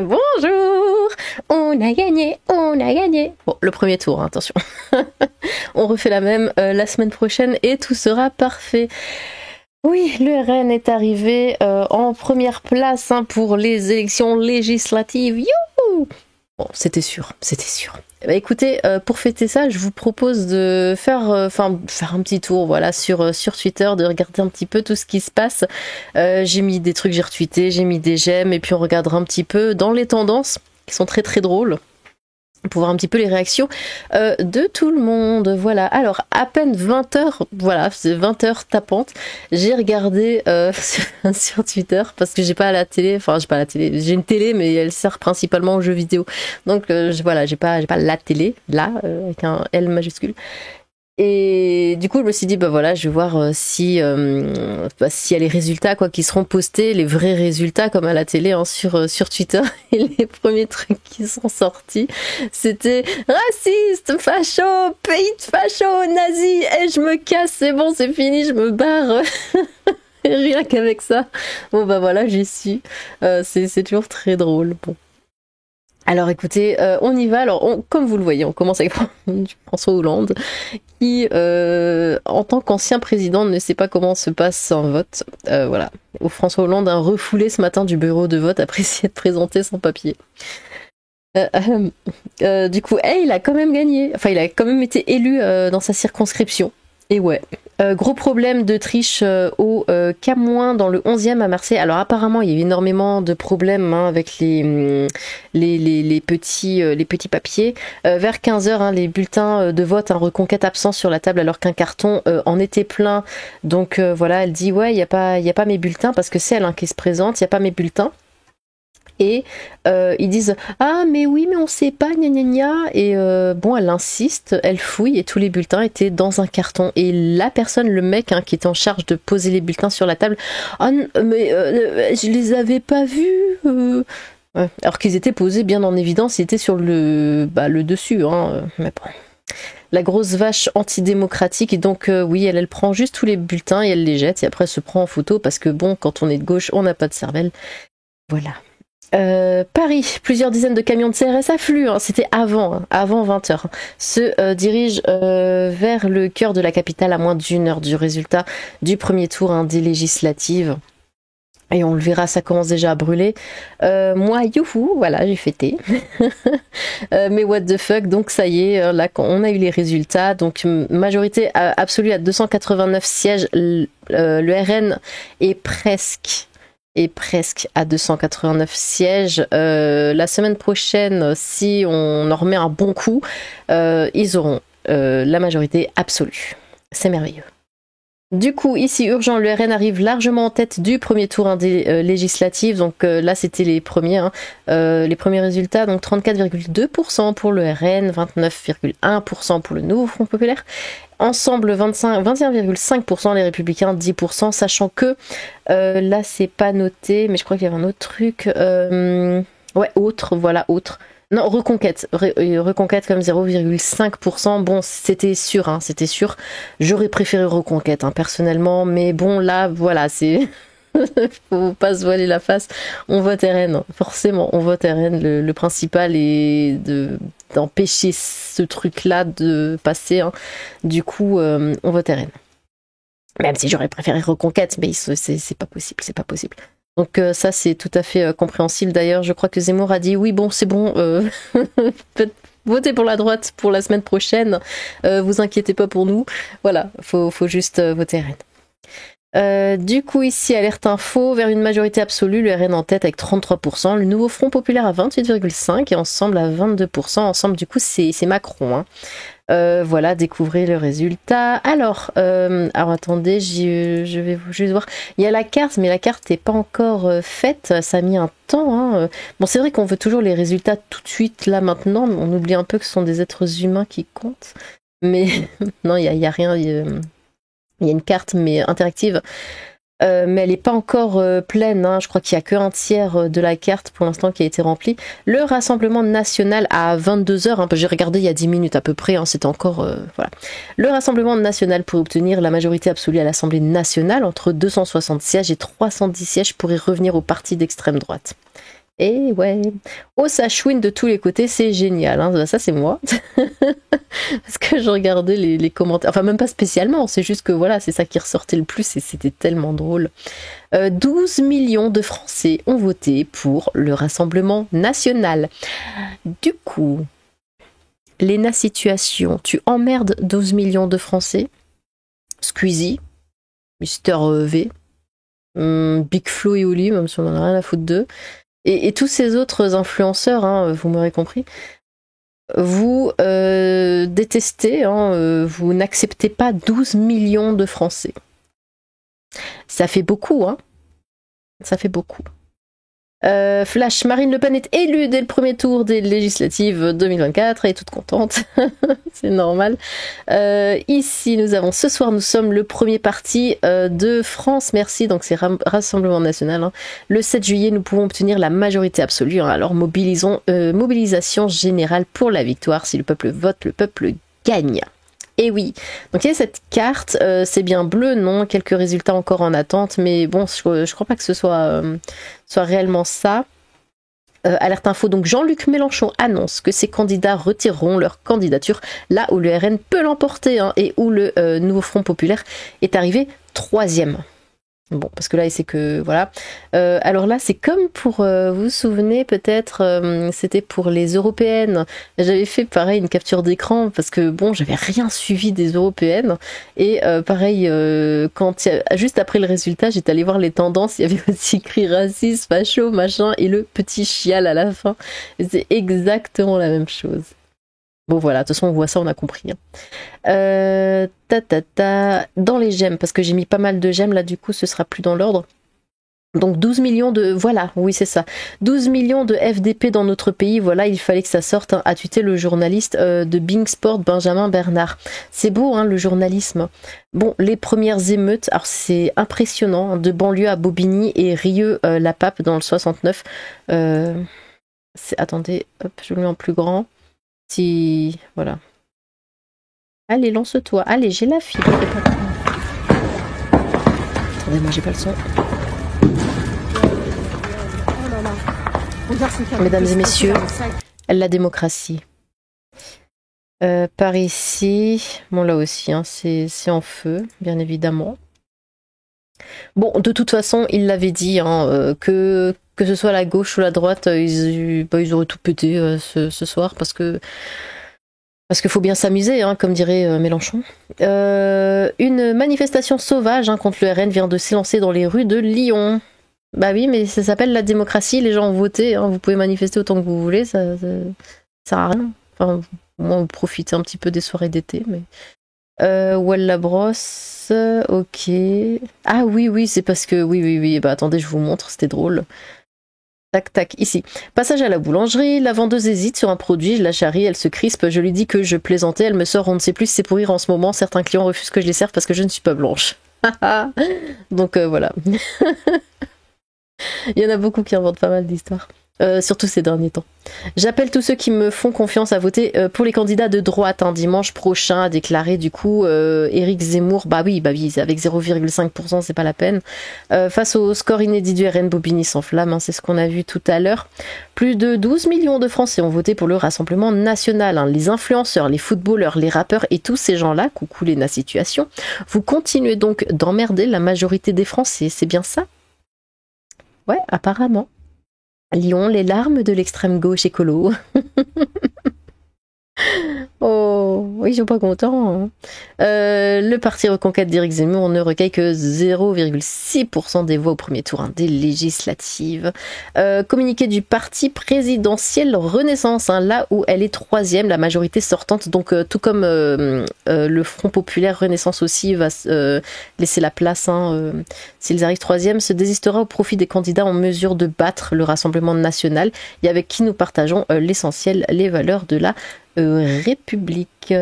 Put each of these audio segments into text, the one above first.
Bonjour, on a gagné, on a gagné. Bon, le premier tour, hein, attention. On refait la même la semaine prochaine et tout sera parfait. Oui, le RN est arrivé en première place pour les élections législatives. Youhou! Bon, c'était sûr, c'était sûr. Bah, écoutez, pour fêter ça, je vous propose de faire, faire un petit tour, voilà, sur Twitter, de regarder un petit peu tout ce qui se passe. J'ai mis des trucs, j'ai retweeté, j'ai mis des j'aime, et puis on regardera un petit peu dans les tendances, qui sont très très drôles, pour voir un petit peu les réactions de tout le monde. Voilà, alors à peine 20h, voilà, c'est 20h tapante, j'ai regardé sur Twitter, parce que j'ai pas la télé, enfin j'ai pas la télé, j'ai une télé mais elle sert principalement aux jeux vidéo, donc voilà, j'ai pas la télé, là, avec un L majuscule. Et du coup, je me suis dit, bah voilà, je vais voir si s'il y a les résultats quoi qui seront postés, les vrais résultats comme à la télé sur Twitter. Et les premiers trucs qui sont sortis, c'était raciste, facho, pays de facho, nazi, et je me casse, c'est bon, c'est fini, je me barre. Rien qu'avec ça. Bon bah voilà, j'y suis. C'est toujours très drôle. Bon. Alors écoutez, on y va. Alors comme vous le voyez, on commence avec François Hollande, qui, en tant qu'ancien président, ne sait pas comment se passe un vote. Voilà. François Hollande a refoulé ce matin du bureau de vote après s'y être présenté sans papier. Du coup, il a quand même gagné. Enfin, il a quand même été élu dans sa circonscription. Et ouais. Gros problème de triche au Camoin dans le 11e à Marseille. Alors apparemment il y a eu énormément de problèmes avec les petits papiers. Vers 15h, les bulletins de vote Reconquête absents sur la table alors qu'un carton en était plein. Donc voilà, elle dit ouais, il y a pas mes bulletins parce que c'est elle qui se présente, il y a pas mes bulletins. Et ils disent ah mais oui mais on sait pas gna gna gna, et bon elle insiste, elle fouille et tous les bulletins étaient dans un carton et la personne, le mec qui était en charge de poser les bulletins sur la table, ah mais je les avais pas vus ouais. Alors qu'ils étaient posés bien en évidence, ils étaient sur le dessus mais bon. La grosse vache antidémocratique, et donc oui elle prend juste tous les bulletins et elle les jette et après elle se prend en photo parce que bon quand on est de gauche on n'a pas de cervelle, voilà. Paris, plusieurs dizaines de camions de CRS affluent, c'était avant 20h, se dirigent vers le cœur de la capitale à moins d'une heure du résultat du premier tour des législatives. Et on le verra, ça commence déjà à brûler. Moi, youhou, voilà, j'ai fêté. Mais what the fuck, donc ça y est, là, on a eu les résultats. Donc, majorité absolue à 289 sièges. Le RN est presque à 289 sièges. La semaine prochaine, si on en remet un bon coup, ils auront la majorité absolue. C'est merveilleux. Du coup, ici, urgent, le RN arrive largement en tête du premier tour des législatives. Donc là, c'était les premiers résultats. Donc 34,2% pour le RN, 29,1% pour le Nouveau Front Populaire. Ensemble, 21,5% les Républicains, 10%, sachant que là, c'est pas noté, mais je crois qu'il y avait un autre truc. Autre. Non, Reconquête comme 0,5%. Bon, c'était sûr, c'était sûr. J'aurais préféré Reconquête, personnellement, mais bon, là, voilà, c'est... Faut pas se voiler la face. On vote RN, forcément, on vote RN. Le principal est d'empêcher ce truc-là de passer. Du coup, on vote RN. Même si j'aurais préféré Reconquête, mais c'est pas possible. Donc ça c'est tout à fait compréhensible. D'ailleurs je crois que Zemmour a dit oui bon c'est bon, votez pour la droite pour la semaine prochaine, vous inquiétez pas pour nous, voilà, faut juste voter RN. Du coup ici alerte info, vers une majorité absolue, le RN en tête avec 33%, le Nouveau Front Populaire à 28,5% et Ensemble à 22%. Ensemble du coup c'est Macron. Voilà, découvrez le résultat. Alors attendez, je vais juste voir. Il y a la carte, mais la carte n'est pas encore faite. Ça a mis un temps. Bon, c'est vrai qu'on veut toujours les résultats tout de suite, là, maintenant. On oublie un peu que ce sont des êtres humains qui comptent. Mais non, il y a rien. Il y a une carte, mais interactive. Mais elle n'est pas encore pleine, hein. Je crois qu'il n'y a qu'un tiers de la carte pour l'instant qui a été remplie. Le Rassemblement national à 22h, hein, j'ai regardé il y a 10 minutes à peu près, hein, c'était encore... voilà. Le Rassemblement national pour obtenir la majorité absolue à l'Assemblée nationale, entre 260 sièges et 310 sièges pour y revenir au parti d'extrême droite. Et ouais, oh ça chouine de tous les côtés, c'est génial, hein. Ça c'est moi, parce que je regardais les commentaires, enfin même pas spécialement, c'est juste que voilà, c'est ça qui ressortait le plus et c'était tellement drôle. 12 millions de Français ont voté pour le Rassemblement national. Du coup, Léna Situation, tu emmerdes 12 millions de Français, Squeezie, Mister V, Big Flo et Oli, même si on en a rien à foutre d'eux, et tous ces autres influenceurs, hein, vous m'aurez compris, vous détestez, hein, vous n'acceptez pas 12 millions de Français. Ça fait beaucoup, hein. Ça fait beaucoup. Flash, Marine Le Pen est élue dès le premier tour des législatives 2024, elle est toute contente, c'est normal. Ici, ce soir, nous sommes le premier parti de France, merci, donc c'est Rassemblement National. Hein. Le 7 juillet, nous pouvons obtenir la majorité absolue, hein. Alors mobilisation générale pour la victoire. Si le peuple vote, le peuple gagne. Et oui, donc il y a cette carte, c'est bien bleu, non, quelques résultats encore en attente, mais bon, je crois pas que ce soit réellement ça. Alerte info, donc Jean-Luc Mélenchon annonce que ses candidats retireront leur candidature là où le RN peut l'emporter, hein, et où le Nouveau Front Populaire est arrivé 3e. Bon, parce que là, c'est que, voilà. Alors là, c'est comme pour, vous vous souvenez peut-être, c'était pour les européennes. J'avais fait, pareil, une capture d'écran, parce que, bon, j'avais rien suivi des européennes. Et pareil, juste après le résultat, j'étais allée voir les tendances, il y avait aussi écrit raciste, facho, machin, et le petit chial à la fin. Et c'est exactement la même chose. Bon voilà, de toute façon on voit ça, on a compris. Hein. Dans les j'aime, parce que j'ai mis pas mal de j'aime, là du coup ce sera plus dans l'ordre. Donc 12 millions de... Voilà, oui c'est ça. 12 millions de FDP dans notre pays, voilà, il fallait que ça sorte, hein, a tweeté le journaliste de Bing Sport, Benjamin Bernard. C'est beau, hein, le journalisme. Bon, les premières émeutes, alors c'est impressionnant, hein, de banlieue à Bobigny et Rieux-la-Pape dans le 69. Attendez, hop, je le mets en plus grand. Si... Voilà. Allez, lance-toi. Allez, j'ai la fibre. Attendez, moi j'ai pas le son. Mesdames et messieurs, la démocratie. Par ici, bon là aussi, hein, c'est en feu, bien évidemment. Bon, de toute façon, il l'avait dit, hein, que ce soit la gauche ou la droite, ils auraient tout pété ce soir, parce qu'il faut bien s'amuser, hein, comme dirait Mélenchon. Une manifestation sauvage, hein, contre le RN vient de s'élancer dans les rues de Lyon. Bah oui, mais ça s'appelle la démocratie, les gens ont voté, hein, vous pouvez manifester autant que vous voulez, ça sert à rien. Enfin, moi, vous profitez un petit peu des soirées d'été, mais... Wallabrosse, ok. Ah oui, c'est parce que... Oui, bah attendez, je vous montre, c'était drôle. Tac, ici. Passage à la boulangerie, la vendeuse hésite sur un produit, je la charrie, elle se crispe, je lui dis que je plaisantais, elle me sort, on ne sait plus si c'est pour rire en ce moment, certains clients refusent que je les serve parce que je ne suis pas blanche. Donc voilà. Il y en a beaucoup qui inventent pas mal d'histoires. Surtout ces derniers temps. J'appelle tous ceux qui me font confiance à voter pour les candidats de droite, hein, dimanche prochain, a déclaré du coup Éric Zemmour. Bah oui, avec 0,5%, c'est pas la peine. Face au score inédit du RN, Bobigny s'enflamme, hein, c'est ce qu'on a vu tout à l'heure. Plus de 12 millions de Français ont voté pour le Rassemblement national. Hein. Les influenceurs, les footballeurs, les rappeurs et tous ces gens-là, coucou Léna Situation, vous continuez donc d'emmerder la majorité des Français, c'est bien ça? Ouais, apparemment. Lyon, les larmes de l'extrême gauche écolo. Oh, oui, ils sont pas contents. Hein. Le parti Reconquête d'Éric Zemmour ne recueille que 0,6% des voix au premier tour, hein, des législatives. Communiqué du parti présidentiel Renaissance, hein, là où elle est 3e, la majorité sortante. Donc, tout comme le Front Populaire Renaissance aussi va laisser la place, hein, s'ils arrivent 3e, se désistera au profit des candidats en mesure de battre le Rassemblement national et avec qui nous partageons l'essentiel, les valeurs de la République.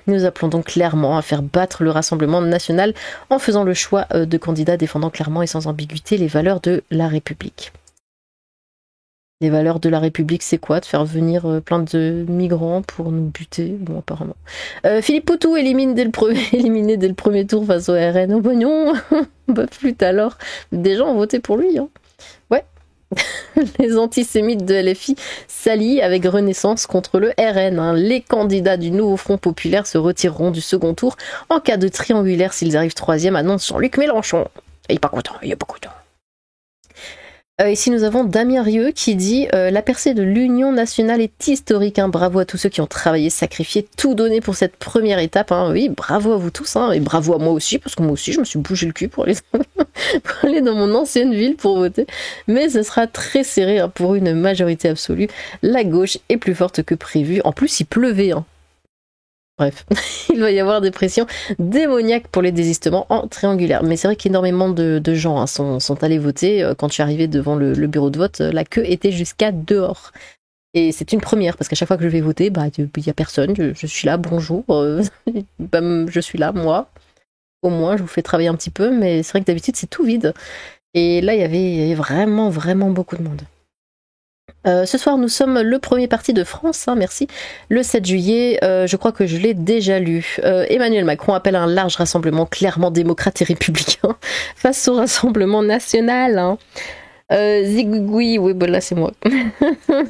Nous appelons donc clairement à faire battre le Rassemblement national en faisant le choix de candidats défendant clairement et sans ambiguïté les valeurs de la République. Les valeurs de la République, c'est quoi? De faire venir plein de migrants pour nous buter? Bon, apparemment. Philippe Poutou éliminé dès le premier tour face au RN. Oh bah non. Bah flûte alors. Des gens ont voté pour lui. Hein. Ouais. Les antisémites de LFI s'allient avec Renaissance contre le RN. Hein. Les candidats du nouveau Front Populaire se retireront du second tour en cas de triangulaire s'ils arrivent troisième, annonce Jean-Luc Mélenchon. Il est pas content, il est pas content. Ici nous avons Damien Rieu qui dit la percée de l'Union nationale est historique, hein. Bravo à tous ceux qui ont travaillé, sacrifié, tout donné pour cette première étape, hein. Oui, bravo à vous tous, hein. Et bravo à moi aussi, parce que moi aussi je me suis bougé le cul pour aller, pour aller dans mon ancienne ville pour voter, mais ce sera très serré, hein, pour une majorité absolue. La gauche est plus forte que prévu, en plus il pleuvait, hein. Bref, il va y avoir des pressions démoniaques pour les désistements en triangulaire. Mais c'est vrai qu'énormément de gens, hein, sont allés voter. Quand je suis arrivée devant le bureau de vote, la queue était jusqu'à dehors. Et c'est une première, parce qu'à chaque fois que je vais voter, bah, il n'y a personne. Je suis là, bonjour. Bah, je suis là, moi. Au moins, je vous fais travailler un petit peu. Mais c'est vrai que d'habitude, c'est tout vide. Et là, il y avait vraiment, vraiment beaucoup de monde. Ce soir, nous sommes le premier parti de France, hein, merci. Le 7 juillet, je crois que je l'ai déjà lu. Emmanuel Macron appelle à un large rassemblement clairement démocrate et républicain face au Rassemblement national. Hein. Zigouigoui, oui, bah là c'est moi.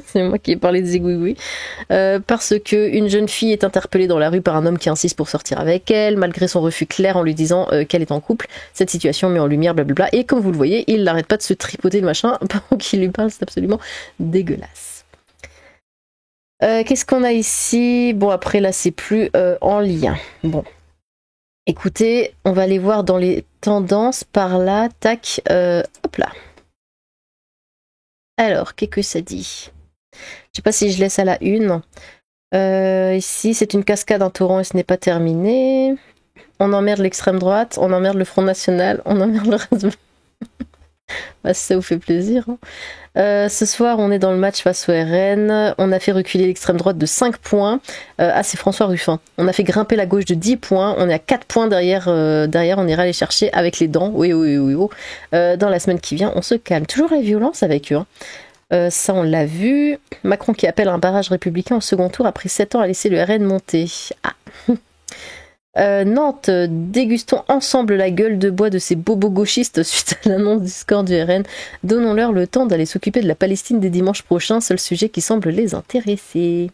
C'est moi qui ai parlé de Zigouigoui. Parce que une jeune fille est interpellée dans la rue par un homme qui insiste pour sortir avec elle, malgré son refus clair en lui disant qu'elle est en couple. Cette situation met en lumière blablabla. Et comme vous le voyez, il n'arrête pas de se tripoter le machin pendant qu'il lui parle, c'est absolument dégueulasse. Qu'est-ce qu'on a ici? Bon, après là c'est plus en lien. Bon. Écoutez, on va aller voir dans les tendances par là. Tac, hop là. Alors, qu'est-ce que ça dit? Je sais pas si je laisse à la une. Ici, c'est une cascade, un torrent et ce n'est pas terminé. On emmerde l'extrême droite, on emmerde le Front National, on emmerde le reste. Bah, si ça vous fait plaisir. Hein. Ce soir, on est dans le match face au RN. On a fait reculer l'extrême droite de 5 points. Ah, c'est François Ruffin. On a fait grimper la gauche de 10 points. On est à 4 points derrière. Derrière, on ira les chercher avec les dents. Oui. Dans la semaine qui vient, on se calme. Toujours la violence avec eux. Hein. Ça, on l'a vu. Macron qui appelle un barrage républicain au second tour après 7 ans à laisser le RN monter. Ah. Nantes, dégustons ensemble la gueule de bois de ces bobos gauchistes suite à l'annonce du score du RN. Donnons-leur le temps d'aller s'occuper de la Palestine dès dimanche prochain, seul sujet qui semble les intéresser.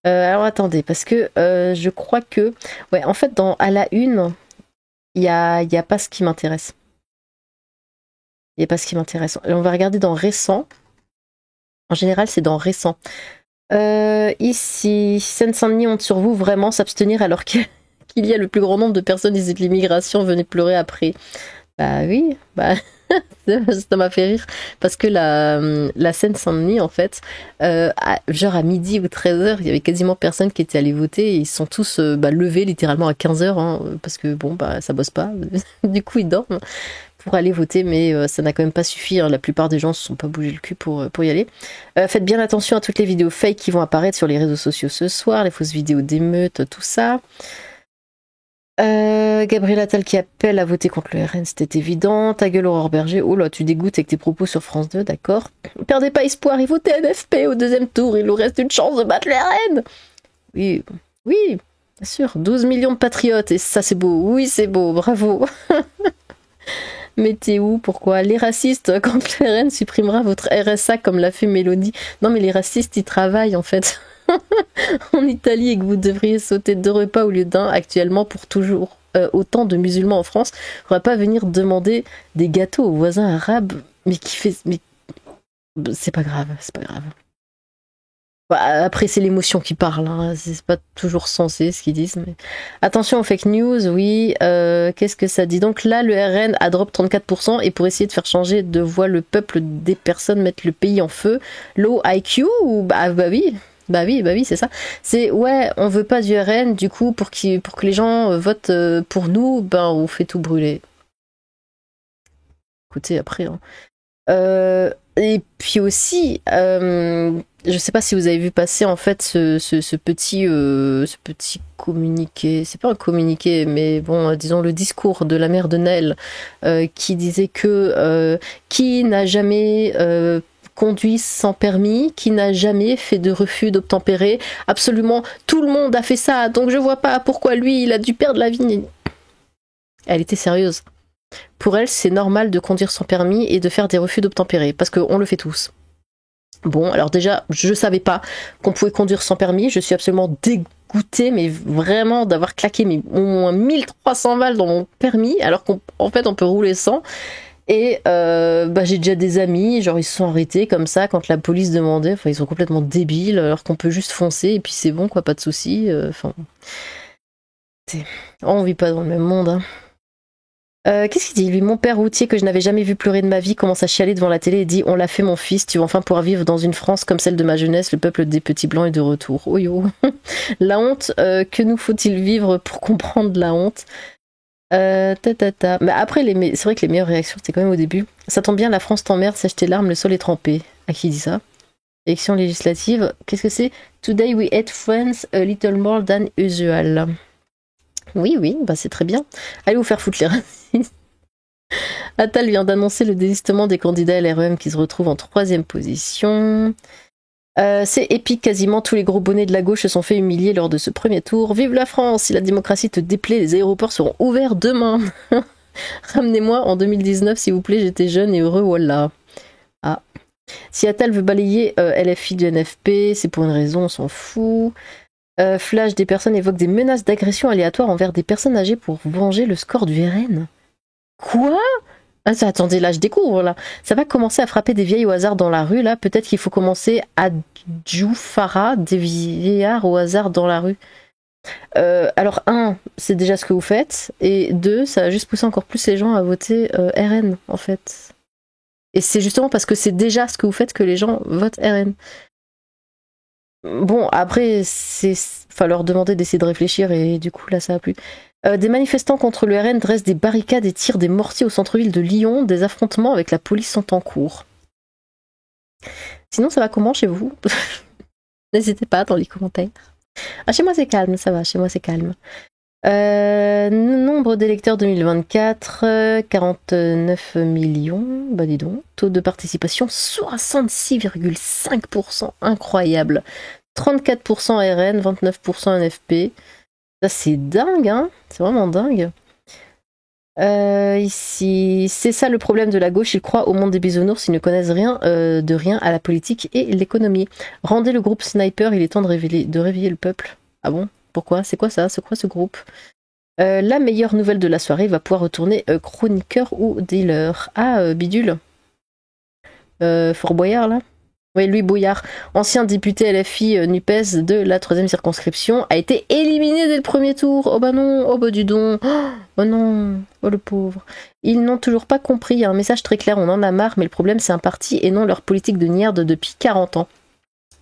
Alors attendez, parce que je crois que... Ouais, en fait, à la une, il y a pas ce qui m'intéresse. Il n'y a pas ce qui m'intéresse. On va regarder dans récent. En général, c'est dans récent. Ici, Seine-Saint-Denis honte sur vous, vraiment s'abstenir alors qu'il y a le plus grand nombre de personnes issues de l'immigration venaient pleurer après. Bah oui, bah ça m'a fait rire parce que la Seine-Saint-Denis en fait, genre à midi ou 13h, il y avait quasiment personne qui était allé voter et ils sont tous levés littéralement à 15h hein, parce que bon bah ça bosse pas, du coup ils dorment pour aller voter, mais ça n'a quand même pas suffi, hein. La plupart des gens se sont pas bougé le cul pour y aller. Faites bien attention à toutes les vidéos fake qui vont apparaître sur les réseaux sociaux ce soir, les fausses vidéos d'émeutes, tout ça. Gabriel Attal qui appelle à voter contre le RN, c'était évident. Ta gueule Aurore Berger, oh là tu dégoûtes avec tes propos sur France 2, d'accord. Perdez pas espoir, et votez NFP au deuxième tour, il nous reste une chance de battre le RN. Oui, bien sûr, 12 millions de patriotes, et ça c'est beau, oui c'est beau, bravo. Mais t'es où? Pourquoi? Les racistes, quand le RN supprimera votre RSA comme l'a fait Mélodie. Non mais les racistes ils travaillent en fait. En Italie et que vous devriez sauter 2 repas au lieu d'un actuellement pour toujours. Autant de musulmans en France, on va pas venir demander des gâteaux aux voisins arabes, mais c'est pas grave, c'est pas grave. Bah, après c'est l'émotion qui parle, hein. C'est pas toujours sensé ce qu'ils disent. Mais... Attention aux fake news, oui. Qu'est-ce que ça dit? Donc là le RN a drop 34% et pour essayer de faire changer de voix le peuple, des personnes mettent le pays en feu. Low IQ ou bah oui. Bah oui, c'est ça. C'est ouais, on veut pas du RN, du coup pour que les gens votent pour nous, ben on fait tout brûler. Écoutez après. Hein. Et puis aussi, je sais pas si vous avez vu passer en fait ce petit communiqué. C'est pas un communiqué, mais bon, disons le discours de la mère de Nel qui disait que qui n'a jamais conduit sans permis, qui n'a jamais fait de refus d'obtempérer. Absolument tout le monde a fait ça, donc je vois pas pourquoi lui il a dû perdre la vie. Elle était sérieuse. Pour elle, c'est normal de conduire sans permis et de faire des refus d'obtempérer, parce qu'on le fait tous. Bon, alors déjà, je savais pas qu'on pouvait conduire sans permis, je suis absolument dégoûtée, mais vraiment d'avoir claqué au moins 1300 balles dans mon permis, alors qu'en fait on peut rouler sans. Et j'ai déjà des amis, genre ils se sont arrêtés comme ça quand la police demandait, enfin ils sont complètement débiles, alors qu'on peut juste foncer et puis c'est bon quoi, pas de soucis. Enfin, on vit pas dans le même monde, hein. Qu'est-ce qu'il dit lui? Mon père routier que je n'avais jamais vu pleurer de ma vie commence à chialer devant la télé et dit: on l'a fait mon fils, tu vas enfin pouvoir vivre dans une France comme celle de ma jeunesse, le peuple des petits blancs est de retour. Oh yo. La honte, que nous faut-il vivre pour comprendre la honte? Mais après, c'est vrai que les meilleures réactions c'était quand même au début. Ça tombe bien, la France t'emmerde, sèche tes larmes, le sol est trempé. À qui dit ça? Élection législative, qu'est-ce que c'est? Today we hate France a little more than usual. Oui, bah c'est très bien. Allez vous faire foutre les racistes. Attal vient d'annoncer le désistement des candidats LREM qui se retrouvent en 3e position. C'est épique, quasiment tous les gros bonnets de la gauche se sont fait humilier lors de ce premier tour. Vive la France, si la démocratie te déplaît, les aéroports seront ouverts demain. Ramenez-moi en 2019 s'il vous plaît, j'étais jeune et heureux, voilà. Ah. Si Attal veut balayer LFI du NFP, c'est pour une raison, on s'en fout. Flash, des personnes évoquent des menaces d'agression aléatoires envers des personnes âgées pour venger le score du RN. Quoi? Attendez, là je découvre là. Ça va commencer à frapper des vieilles au hasard dans la rue là. Peut-être qu'il faut commencer à Djoufara, des vieillards au hasard dans la rue. Alors 1, c'est déjà ce que vous faites. Et 2, ça va juste pousser encore plus les gens à voter RN en fait. Et c'est justement parce que c'est déjà ce que vous faites que les gens votent RN. Bon, après, faut leur demander d'essayer de réfléchir et du coup, là, ça va plus. Des manifestants contre le RN dressent des barricades et tirent des mortiers au centre-ville de Lyon. Des affrontements avec la police sont en cours. Sinon, ça va comment chez vous? N'hésitez pas dans les commentaires. Ah, chez moi, c'est calme, ça va, chez moi, c'est calme. Nombre d'électeurs 2024, 49 millions, bah dis donc. Taux de participation 66,5%, incroyable. 34% RN, 29% NFP. Ça c'est dingue, hein, c'est vraiment dingue. Ici, c'est ça le problème de la gauche, ils croient au monde des bisounours, ils ne connaissent rien de rien à la politique et l'économie. Rendez le groupe Sniper, il est temps de réveiller le peuple. Ah bon? Pourquoi? C'est quoi ça? C'est quoi ce groupe? La meilleure nouvelle de la soirée va pouvoir retourner chroniqueur ou dealer. Ah, Bidule. Fort Boyard, là? Oui, Louis Boyard, ancien député LFI NUPES de la 3e circonscription, a été éliminé dès le premier tour. Oh bah non, oh bah du don. Oh non, oh le pauvre. Ils n'ont toujours pas compris, il y a un message très clair, on en a marre, mais le problème c'est un parti et non leur politique de nierde depuis 40 ans.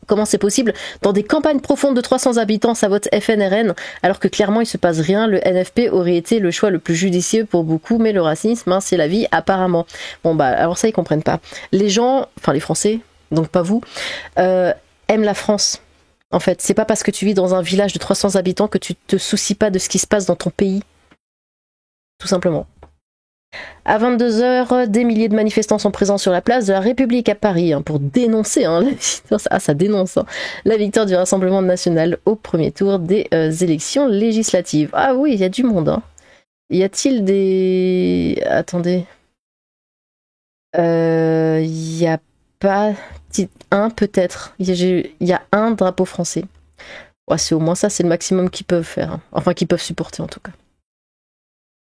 Comment c'est possible? Dans des campagnes profondes de 300 habitants, ça vote FNRN, alors que clairement il se passe rien. Le NFP aurait été le choix le plus judicieux pour beaucoup, mais le racisme, hein, c'est la vie apparemment. Bon bah alors ça ils comprennent pas. Les gens, enfin les Français, donc pas vous, aiment la France. En fait, c'est pas parce que tu vis dans un village de 300 habitants que tu te soucies pas de ce qui se passe dans ton pays. Tout simplement. À 22h, des milliers de manifestants sont présents sur la place de la République à Paris pour dénoncer, ça dénonce, la victoire du Rassemblement national au premier tour des élections législatives. Ah oui, il y a du monde. Hein. Y a-t-il des... Attendez. Il y a pas... Un peut-être. Il y a un drapeau français. Ouais, c'est au moins ça, c'est le maximum qu'ils peuvent faire. Hein. Enfin, qu'ils peuvent supporter en tout cas.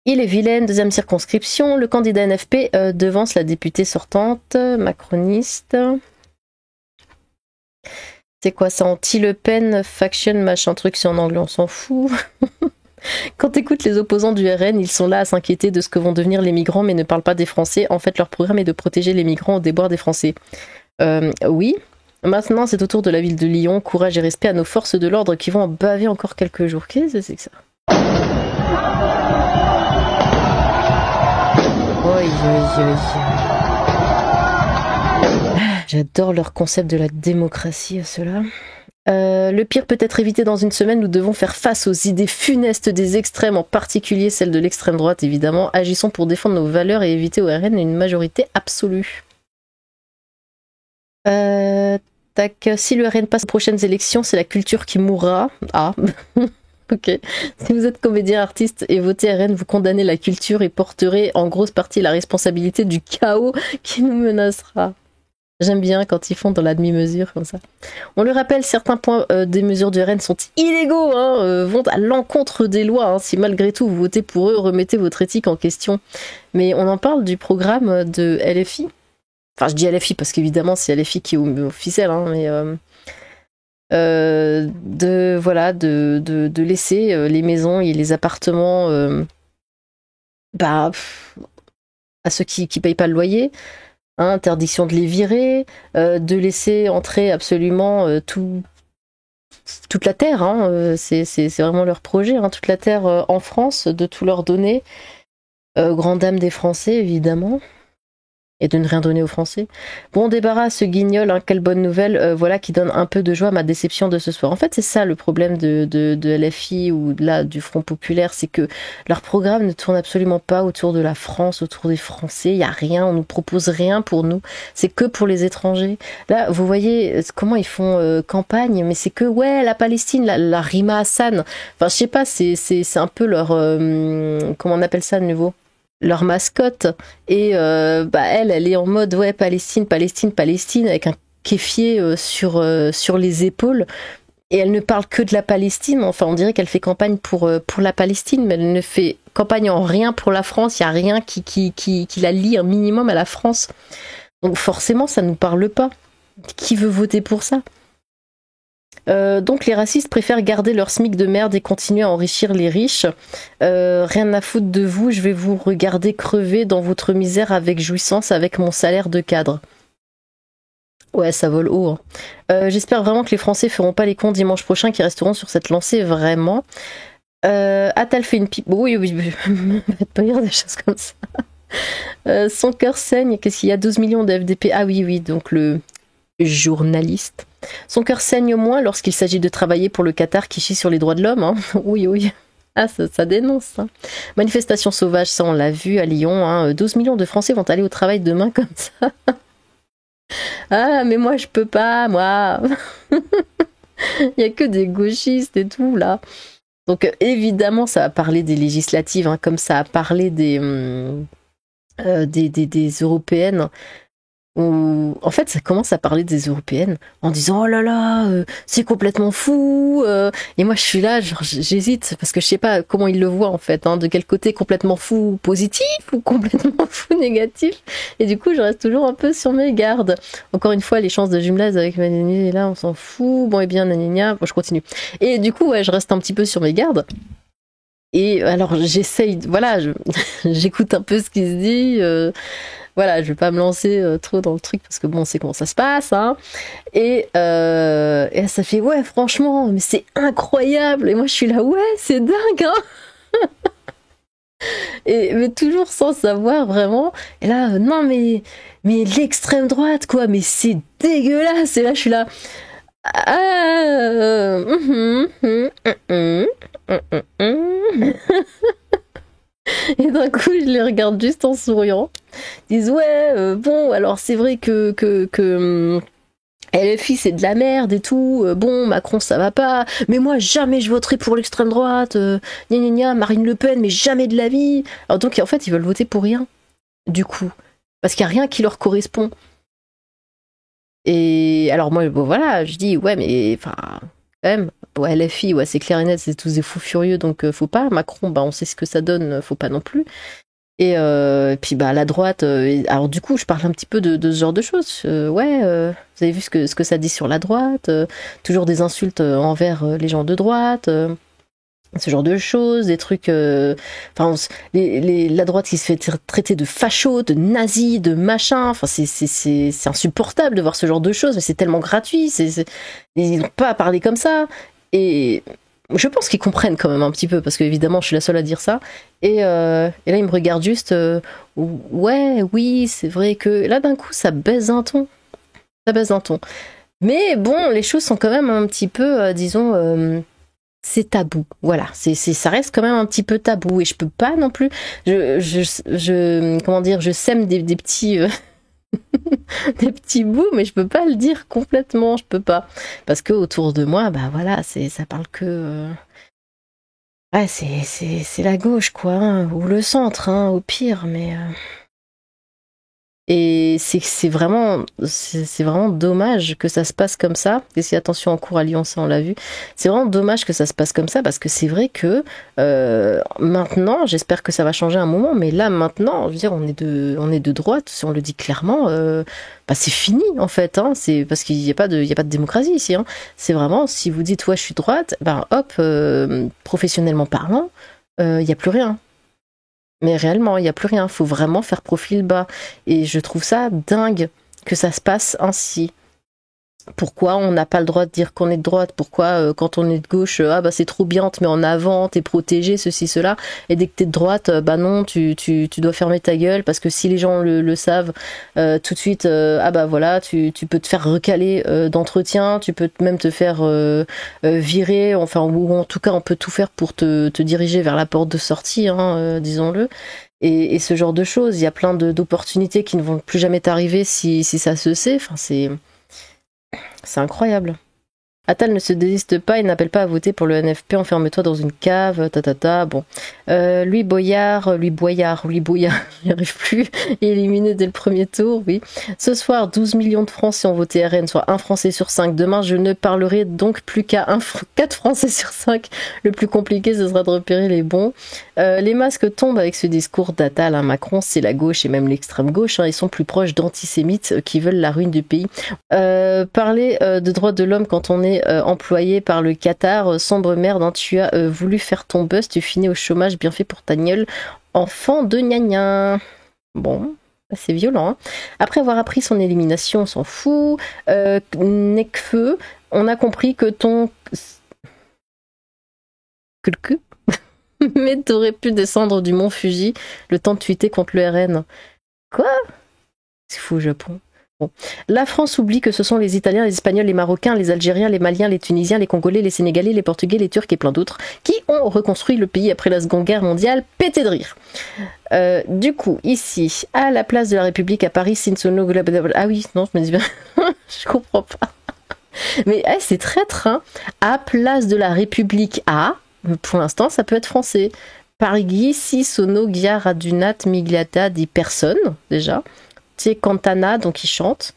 Il est Vilaine, 2e circonscription. Le candidat NFP devance la députée sortante, macroniste. C'est quoi ça? Anti-Le Pen, faction, machin truc, c'est en anglais, on s'en fout. Quand t'écoutes les opposants du RN, ils sont là à s'inquiéter de ce que vont devenir les migrants, mais ne parlent pas des Français. En fait, leur programme est de protéger les migrants au déboire des Français. Oui. Maintenant, c'est au tour de la ville de Lyon. Courage et respect à nos forces de l'ordre qui vont en baver encore quelques jours. Qu'est-ce que c'est que ça? J'adore leur concept de la démocratie, ceux-là. Le pire peut être évité dans une semaine. Nous devons faire face aux idées funestes des extrêmes, en particulier celle de l'extrême droite, évidemment. Agissons pour défendre nos valeurs et éviter au RN une majorité absolue. Si le RN passe aux prochaines élections, c'est la culture qui mourra. Ah, ok. Si vous êtes comédien artiste et votez RN, vous condamnez la culture et porterez en grosse partie la responsabilité du chaos qui nous menacera. J'aime bien quand ils font dans la demi-mesure comme ça. On le rappelle, certains points des mesures du RN sont illégaux, vont à l'encontre des lois. Si malgré tout vous votez pour eux, remettez votre éthique en question. Mais on en parle du programme de LFI. Enfin, je dis LFI parce qu'évidemment c'est LFI qui est officiel, mais de laisser les maisons et les appartements à ceux qui payent pas le loyer. Interdiction de les virer, de laisser entrer absolument toute la terre. C'est vraiment leur projet, toute la terre en France, de tout leur donner. Grande dame des Français, évidemment. Et de ne rien donner aux Français. Bon, débarras ce guignol, quelle bonne nouvelle, voilà qui donne un peu de joie à ma déception de ce soir. En fait, c'est ça le problème de LFI ou là du Front Populaire, c'est que leur programme ne tourne absolument pas autour de la France, autour des Français, il n'y a rien, on nous propose rien pour nous, c'est que pour les étrangers. Là, vous voyez comment ils font campagne, mais c'est que, la Palestine, la Rima Hassan, enfin, je sais pas, c'est un peu leur, comment on appelle ça de nouveau, leur mascotte, et elle est en mode Palestine avec un kéfier sur les épaules, et elle ne parle que de la Palestine. Enfin, on dirait qu'elle fait campagne pour la Palestine, mais elle ne fait campagne en rien pour la France. Il n'y a rien qui la lie un minimum à la France, donc forcément ça nous parle pas. Qui veut voter pour ça? Donc les racistes préfèrent garder leur SMIC de merde et continuer à enrichir les riches. Rien à foutre de vous, je vais vous regarder crever dans votre misère avec jouissance avec mon salaire de cadre. Ouais, ça vole haut. J'espère vraiment que les Français feront pas les cons dimanche prochain, qui resteront sur cette lancée vraiment. A-t-elle fait une pipe? Oui, faites pas dire des choses comme ça. Son cœur saigne, qu'est-ce qu'il y a? 12 millions de FDP. Ah oui, donc le journaliste. Son cœur saigne au moins lorsqu'il s'agit de travailler pour le Qatar qui chie sur les droits de l'homme. Oui. Ah, ça dénonce. Ça. Manifestation sauvage, ça on l'a vu à Lyon. 12 millions de Français vont aller au travail demain comme ça. Ah, mais moi je peux pas, moi. Il y a que des gauchistes et tout là. Donc évidemment ça va parler des législatives, comme ça a parlé des européennes. En fait, ça commence à parler des européennes en disant oh là là, c'est complètement fou. Et moi, je suis là, j'hésite parce que je sais pas comment ils le voient en fait, de quel côté complètement fou positif ou complètement fou négatif. Et du coup, je reste toujours un peu sur mes gardes. Encore une fois, les chances de jumelage avec Manini, et là, on s'en fout. Bon, et bien, nanina. Bon, je continue. Et du coup, je reste un petit peu sur mes gardes. Et alors, j'essaye, j'écoute un peu ce qui se dit. Je vais pas me lancer trop dans le truc parce que bon, on sait comment ça se passe. Et ça fait franchement, mais c'est incroyable. Et moi, je suis là, c'est dingue. Mais toujours sans savoir vraiment. Et là, non, mais l'extrême droite, quoi. Mais c'est dégueulasse. Et là, je suis là. Et d'un coup, je les regarde juste en souriant. Ils disent bon, alors c'est vrai que LFI c'est de la merde et tout. Bon, Macron ça va pas. Mais moi jamais je voterai pour l'extrême droite. Marine Le Pen, mais jamais de la vie. Alors donc en fait ils veulent voter pour rien. Du coup, parce qu'il y a rien qui leur correspond. Et alors moi, je dis mais enfin quand même. LFI, c'est clair et net, c'est tous des fous furieux, donc faut pas. Macron, on sait ce que ça donne, faut pas non plus. Et puis la droite, alors du coup, je parle un petit peu de ce genre de choses. Vous avez vu ce que ça dit sur la droite, toujours des insultes envers les gens de droite, ce genre de choses, des trucs. La droite qui se fait traiter de facho, de nazi, de machin. Enfin, c'est insupportable de voir ce genre de choses, mais c'est tellement gratuit. Ils n'ont pas à parler comme ça. Et je pense qu'ils comprennent quand même un petit peu, parce qu'évidemment, je suis la seule à dire ça. Et là, ils me regardent juste. Oui, c'est vrai que. Là, d'un coup, ça baisse un ton. Ça baisse d'un ton. Mais bon, les choses sont quand même un petit peu, disons, c'est tabou. Voilà, ça reste quand même un petit peu tabou et je peux pas non plus. Comment dire, je sème des petits, des petits bouts, mais je peux pas le dire complètement. Je peux pas parce que autour de moi, bah voilà, ça parle que. Ouais, c'est la gauche quoi, hein, ou le centre, hein, au pire, mais. Et c'est vraiment dommage que ça se passe comme ça. Et si attention en cours à Lyon, ça on l'a vu. C'est vraiment dommage que ça se passe comme ça parce que c'est vrai que maintenant, j'espère que ça va changer un moment, mais là maintenant, je veux dire, on est de droite, si on le dit clairement, bah, c'est fini en fait. Hein, c'est parce qu'il n'y a pas de démocratie ici. Hein. C'est vraiment si vous dites ouais je suis droite, ben hop, professionnellement parlant, il n'y a plus rien. Mais réellement, il n'y a plus rien. Il faut vraiment faire profil bas. Et je trouve ça dingue que ça se passe ainsi. Pourquoi on n'a pas le droit de dire qu'on est de droite? Pourquoi quand on est de gauche, ah bah c'est trop bien, te mets en avant, t'es protégé, ceci, cela. Et dès que t'es de droite, bah non, tu dois fermer ta gueule parce que si les gens le savent, tout de suite, ah bah voilà, tu peux te faire recaler d'entretien, tu peux même te faire virer, enfin, ou en tout cas on peut tout faire pour te diriger vers la porte de sortie, hein, disons-le. Et ce genre de choses, il y a plein d'opportunités qui ne vont plus jamais t'arriver si ça se sait, enfin c'est incroyable. Attal ne se désiste pas, il n'appelle pas à voter pour le NFP, enferme-toi dans une cave, bon. Louis Boyard, j'y arrive plus, éliminé dès le premier tour, oui. Ce soir, 12 millions de Français ont voté RN, soit un Français sur 5. Demain, je ne parlerai donc plus qu'à 4 Français sur 5. Le plus compliqué, ce sera de repérer les bons. Les masques tombent avec ce discours d'Attal, hein. Macron, c'est la gauche et même l'extrême gauche, hein. Ils sont plus proches d'antisémites qui veulent la ruine du pays. Parler de droits de l'homme quand on est employé par le Qatar, sombre merde, hein, tu as voulu faire ton buzz, tu finis au chômage, bien fait pour ta gueule, enfant de gnagnin. Bon, c'est violent. Hein. Après avoir appris son élimination, on s'en fout. Necfeu, on a compris que ton... Que le cul mais t'aurais pu descendre du mont Fuji le temps de tweeter contre le RN. Quoi? C'est fou au Japon. Bon. La France oublie que ce sont les Italiens, les Espagnols, les Marocains, les Algériens, les Maliens, les Tunisiens, les Congolais, les Sénégalais, les Portugais, les Turcs et plein d'autres qui ont reconstruit le pays après la Seconde Guerre mondiale. Pété de rire. Du coup, ici, à la place de la République à Paris, Sinsono... Ah oui, non, je me dis bien... je comprends pas. Mais c'est traître, hein. À place de la République à... Pour l'instant, ça peut être français. Parigui, si, Sono, Gia, Radunat, Migliata, dit personne, déjà. Cantana, donc il chante.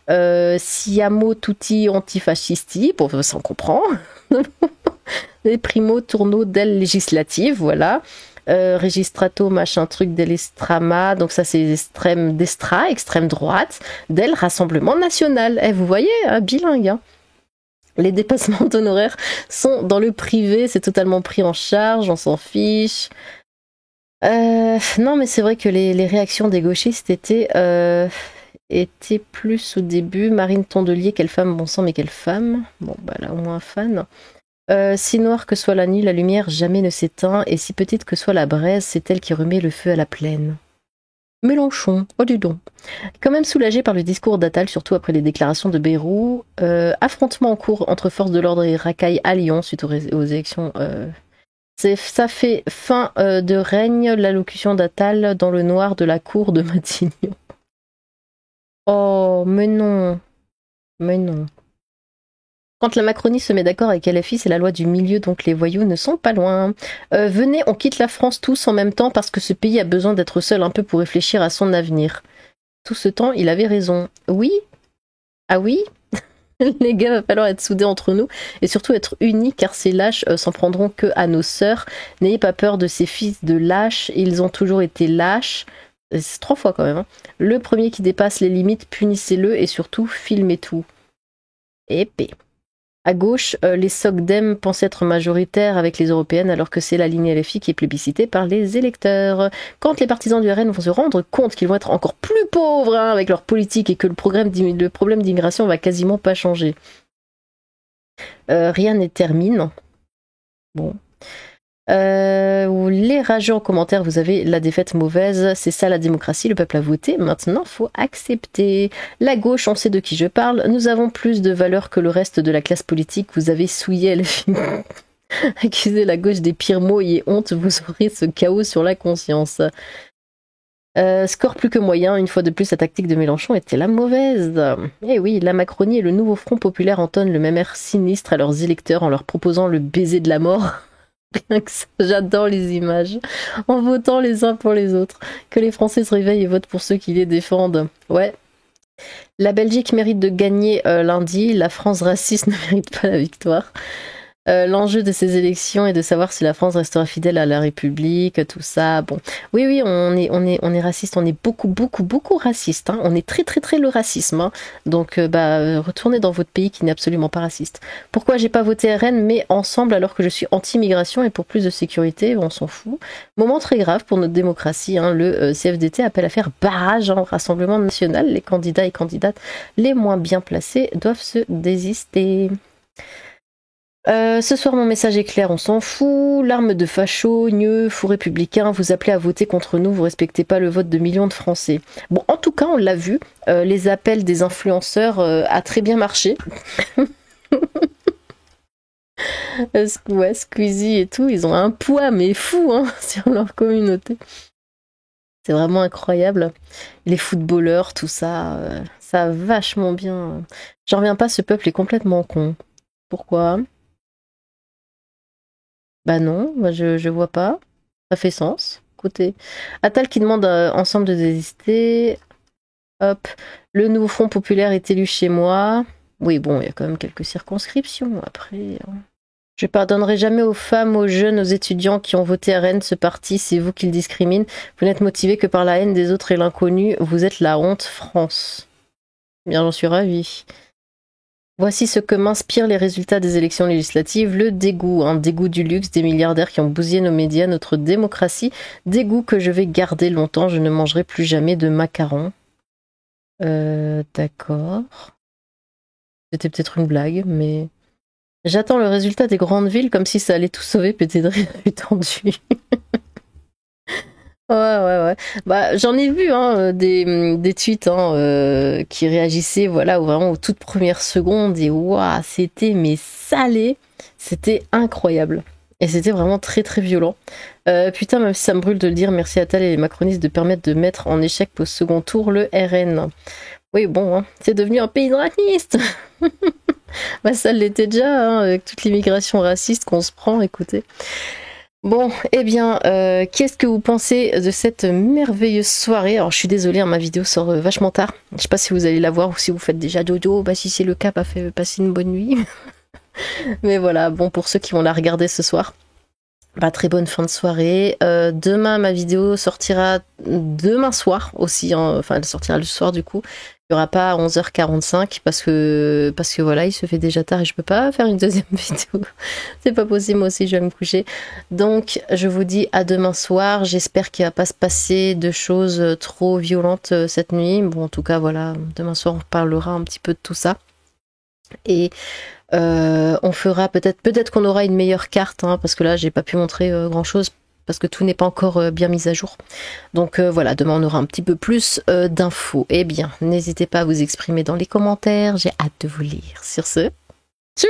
Siamo tutti antifascisti, bon, ça on comprend. Les primo tourno del législative, voilà. Registrato, machin truc dell'estrama, donc ça c'est extrême destra, extrême droite, del Rassemblement National. Vous voyez, hein, bilingue. Hein. Les dépassements d'honoraires sont dans le privé, c'est totalement pris en charge, on s'en fiche. Non, mais c'est vrai que les réactions des gauchistes étaient plus au début. Marine Tondelier, quelle femme, bon sang, mais quelle femme. Bon, bah là, au moins un fan. Si noire que soit la nuit, la lumière jamais ne s'éteint, et si petite que soit la braise, c'est elle qui remet le feu à la plaine. Mélenchon, oh dis donc. Quand même soulagé par le discours d'Attal, surtout après les déclarations de Bayrou. Affrontement en cours entre forces de l'ordre et racailles à Lyon suite aux élections. Ça fait fin de règne, l'allocution d'Attal dans le noir de la cour de Matignon. Oh, mais non. Mais non. Quand la Macronie se met d'accord avec LFI, c'est la loi du milieu, donc les voyous ne sont pas loin. Venez, on quitte la France tous en même temps parce que ce pays a besoin d'être seul un peu pour réfléchir à son avenir. Tout ce temps, il avait raison. Oui? Ah oui? Les gars, va falloir être soudés entre nous et surtout être unis car ces lâches s'en prendront que à nos sœurs. N'ayez pas peur de ces fils de lâches, ils ont toujours été lâches. C'est 3 fois quand même. Hein. Le premier qui dépasse les limites, punissez-le et surtout filmez tout. Épée. À gauche, les SOCDEM pensent être majoritaires avec les européennes alors que c'est la ligne LFI qui est plébiscitée par les électeurs. Quand les partisans du RN vont se rendre compte qu'ils vont être encore plus pauvres avec leur politique et que le problème d'immigration va quasiment pas changer. Rien n'est terminé. Bon. Les rageux en commentaire, vous avez la défaite mauvaise, c'est ça la démocratie, le peuple a voté, maintenant faut accepter. La gauche, on sait de qui je parle, nous avons plus de valeur que le reste de la classe politique, vous avez souillé LFI. Accusez la gauche des pires mots, ayez honte, vous aurez ce chaos sur la conscience. Score plus que moyen, une fois de plus, la tactique de Mélenchon était la mauvaise. Eh oui, la Macronie et le nouveau Front populaire entonnent le même air sinistre à leurs électeurs en leur proposant le baiser de la mort. Rien que ça, j'adore les images. En votant les uns pour les autres. Que les Français se réveillent et votent pour ceux qui les défendent. Ouais. La Belgique mérite de gagner lundi. La France raciste ne mérite pas la victoire. L'enjeu de ces élections est de savoir si la France restera fidèle à la République, tout ça. Bon, oui, on est raciste, on est beaucoup raciste. Hein. On est très le racisme. Hein. Donc, retournez dans votre pays qui n'est absolument pas raciste. Pourquoi j'ai pas voté RN, mais ensemble alors que je suis anti-immigration et pour plus de sécurité, on s'en fout. Moment très grave pour notre démocratie. Hein. Le CFDT appelle à faire barrage au Rassemblement national. Les candidats et candidates les moins bien placés doivent se désister. Ce soir, mon message est clair, on s'en fout. L'arme de facho, fou républicain, vous appelez à voter contre nous, vous respectez pas le vote de millions de Français. Bon, en tout cas, on l'a vu, les appels des influenceurs a très bien marché. Ouais, Squeezie et tout, ils ont un poids, mais fou, hein, sur leur communauté. C'est vraiment incroyable. Les footballeurs, tout ça, ça a vachement bien. J'en reviens pas, ce peuple est complètement con. Pourquoi ? Bah non, moi je vois pas. Ça fait sens. Écoutez. Attal qui demande ensemble de désister. Hop. Le nouveau Front populaire est élu chez moi. Oui, bon, il y a quand même quelques circonscriptions. Après. Je pardonnerai jamais aux femmes, aux jeunes, aux étudiants qui ont voté RN, ce parti, c'est vous qui le discrimine. Vous n'êtes motivé que par la haine des autres et l'inconnu. Vous êtes la honte, France. Bien, j'en suis ravie. Voici ce que m'inspirent les résultats des élections législatives, le dégoût, un dégoût du luxe, des milliardaires qui ont bousillé nos médias, notre démocratie, dégoût que je vais garder longtemps, je ne mangerai plus jamais de macarons. D'accord. C'était peut-être une blague, mais... J'attends le résultat des grandes villes comme si ça allait tout sauver, pété de rire étendu. Ouais. Bah, j'en ai vu des tweets qui réagissaient vraiment aux toutes premières secondes et waouh, c'était mais salé, c'était incroyable. Et c'était vraiment très violent. Putain, même si ça me brûle de le dire, merci à Attal et les macronistes de permettre de mettre en échec au second tour le RN. Oui, bon, hein, c'est devenu un pays de racistes. Bah, ça l'était déjà, avec toute l'immigration raciste qu'on se prend, écoutez. Bon, eh bien, qu'est-ce que vous pensez de cette merveilleuse soirée? Alors, je suis désolée, ma vidéo sort vachement tard. Je sais pas si vous allez la voir ou si vous faites déjà dodo. Bah, si c'est le cas, passez une bonne nuit. Mais voilà, bon, pour ceux qui vont la regarder ce soir, bah, très bonne fin de soirée. Demain, ma vidéo sortira demain soir aussi. Hein. Enfin, elle sortira le soir du coup. Il n'y aura pas à 11h45 parce que voilà, il se fait déjà tard et je peux pas faire une deuxième vidéo. C'est pas possible, moi aussi je vais me coucher. Donc je vous dis à demain soir. J'espère qu'il va pas se passer de choses trop violentes cette nuit. Bon, en tout cas, voilà, demain soir on parlera un petit peu de tout ça. Et on fera peut-être qu'on aura une meilleure carte, hein, parce que là j'ai pas pu montrer grand chose parce que tout n'est pas encore bien mis à jour. Donc voilà, demain on aura un petit peu plus d'infos. Eh bien, n'hésitez pas à vous exprimer dans les commentaires, j'ai hâte de vous lire. Sur ce, tchou!